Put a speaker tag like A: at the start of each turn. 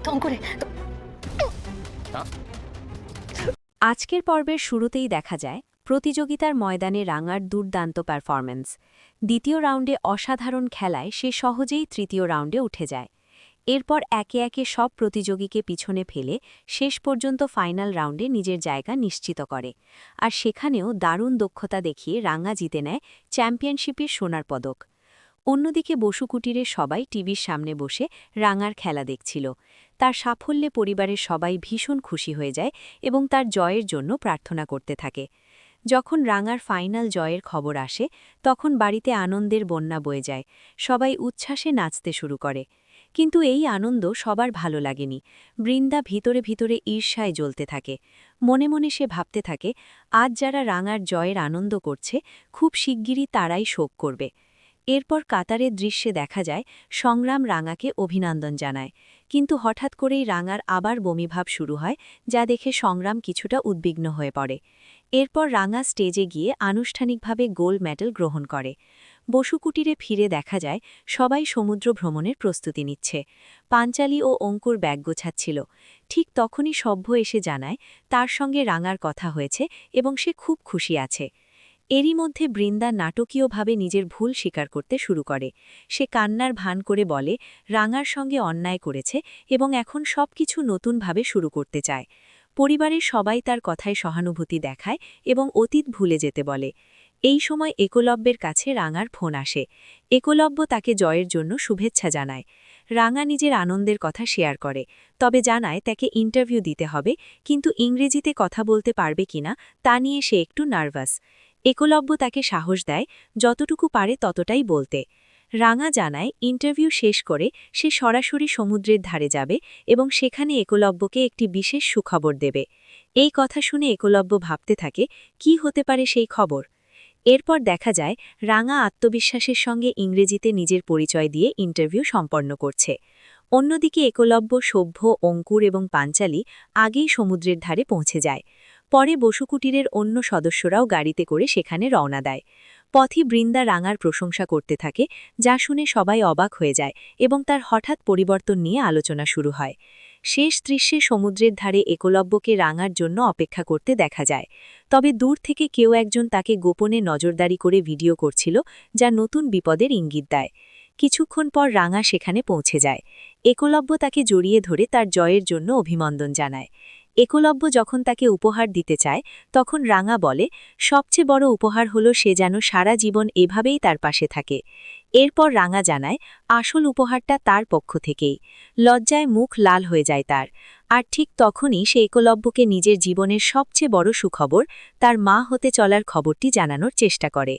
A: ঢং করে।
B: আজকের পর্বের শুরুতেই দেখা যায় প্রতিযোগিতার ময়দানে রাঙার দুর্দান্ত পারফরম্যান্স। দ্বিতীয় রাউন্ডে অসাধারণ খেলায় সে সহজেই তৃতীয় রাউন্ডে উঠে যায়। এরপর একে একে সব প্রতিযোগীকে পিছনে ফেলে শেষ পর্যন্ত ফাইনাল রাউন্ডে নিজের জায়গা নিশ্চিত করে। আর সেখানেও দারুণ দক্ষতা দেখিয়ে রাঙা জিতে নেয় চ্যাম্পিয়নশিপের সোনার পদক। অন্যদিকে বসুকুটিরের সবাই টিভির সামনে বসে রাঙার খেলা দেখছিল। তার সাফল্যে পরিবারের সবাই ভীষণ খুশি হয়ে যায় এবং তার জয়ের জন্য প্রার্থনা করতে থাকে। যখন রাঙার ফাইনাল জয়ের খবর আসে তখন বাড়িতে আনন্দের বন্যা বয়ে যায়। সবাই উচ্ছ্বাসে নাচতে শুরু করে। কিন্তু এই আনন্দ সবার ভালো লাগেনি। বৃন্দা ভিতরে ভিতরে ঈর্ষায় জ্বলতে থাকে। মনে মনে সে ভাবতে থাকে, আজ যারা রাঙার জয়ের আনন্দ করছে খুব শিগগিরই তারাই শোক করবে। এরপর কাতারের দৃশ্যে দেখা যায় সংগ্রাম রাঙাকে অভিনন্দন জানায়, কিন্তু হঠাৎ করেই রাঙার আবার বমিভাব শুরু হয়, যা দেখে সংগ্রাম কিছুটা উদ্বিগ্ন হয়ে পড়ে। এরপর রাঙা স্টেজে গিয়ে আনুষ্ঠানিকভাবে গোল্ড মেডেল গ্রহণ করে। বসুকুটিরে ফিরে দেখা যায় সবাই সমুদ্র ভ্রমণের প্রস্তুতি নিচ্ছে। পাঞ্চালি ও অঙ্কুর ব্যাগ গোছাচ্ছিল। ঠিক তখনই সভ্য এসে জানায় তার সঙ্গে রাঙার কথা হয়েছে এবং সে খুব খুশি আছে। এরই মধ্যে বৃন্দা নাটকীয়ভাবে নিজের ভুল স্বীকার করতে শুরু করে। সে কান্নার ভান করে বলে রাঙার সঙ্গে অন্যায় করেছে এবং এখন সবকিছু নতুনভাবে শুরু করতে চায়। পরিবারের সবাই তার কথায় সহানুভূতি দেখায় এবং অতীত ভুলে যেতে বলে। এই সময় একলব্যের কাছে রাঙার ফোন আসে। একলব্য তাকে জয়ের জন্য শুভেচ্ছা জানায়। রাঙা নিজের আনন্দের কথা শেয়ার করে, তবে জানায় তাকে ইন্টারভিউ দিতে হবে, কিন্তু ইংরেজিতে কথা বলতে পারবে কিনা তা নিয়ে সে একটু নার্ভাস। একলব্য তাকে সাহস দেয় যতটুকু পারে ততটাই বলতে। রাঙা জানায় ইন্টারভিউ শেষ করে সে সরাসরি সমুদ্রের ধারে যাবে এবং সেখানে একলব্যকে একটি বিশেষ সুখবর দেবে। এই কথা শুনে একলব্য ভাবতে থাকে কি হতে পারে সেই খবর। এরপর দেখা যায় রাঙা আত্মবিশ্বাসের সঙ্গে ইংরেজিতে নিজের পরিচয় দিয়ে ইন্টারভিউ সম্পন্ন করছে। অন্যদিকে একলব্য, সভ্য, অঙ্কুর এবং পাঞ্চালি আগেই সমুদ্রের ধারে পৌঁছে যায়। পরে বসুকুটিরের অন্য সদস্যরাও গাড়িতে করে সেখানে রওনা দেয়। পথে বৃন্দা রাঙার প্রশংসা করতে থাকে, যা শুনে সবাই অবাক হয়ে যায় এবং তার হঠাৎ পরিবর্তন নিয়ে আলোচনা শুরু হয়। শেষ দৃশ্যে সমুদ্রের ধারে একলব্যকে রাঙার জন্য অপেক্ষা করতে দেখা যায়। তবে দূর থেকে কেউ একজন তাকে গোপনে নজরদারি করে ভিডিও করছিল, যা নতুন বিপদের ইঙ্গিত দেয়। কিছুক্ষণ পর রাঙা সেখানে পৌঁছে যায়। একলব্য তাকে জড়িয়ে ধরে তার জয়ের জন্য অভিনন্দন জানায়। একলব্য যখন তাকে উপহার দিতে চায় তখন রাঙা বলে সবচেয়ে বড় উপহার হলো সে যেন সারা জীবন এভাবেই তার পাশে থাকে। এরপর রাঙা জানায় আসল উপহারটা তার পক্ষ থেকেই। লজ্জায় মুখ লাল হয়ে যায় তার। আর ঠিক তখনই সে একলব্যকে নিজের জীবনের সবচেয়ে বড় সুখবর, তার মা হতে চলার খবরটি জানানোর চেষ্টা করে।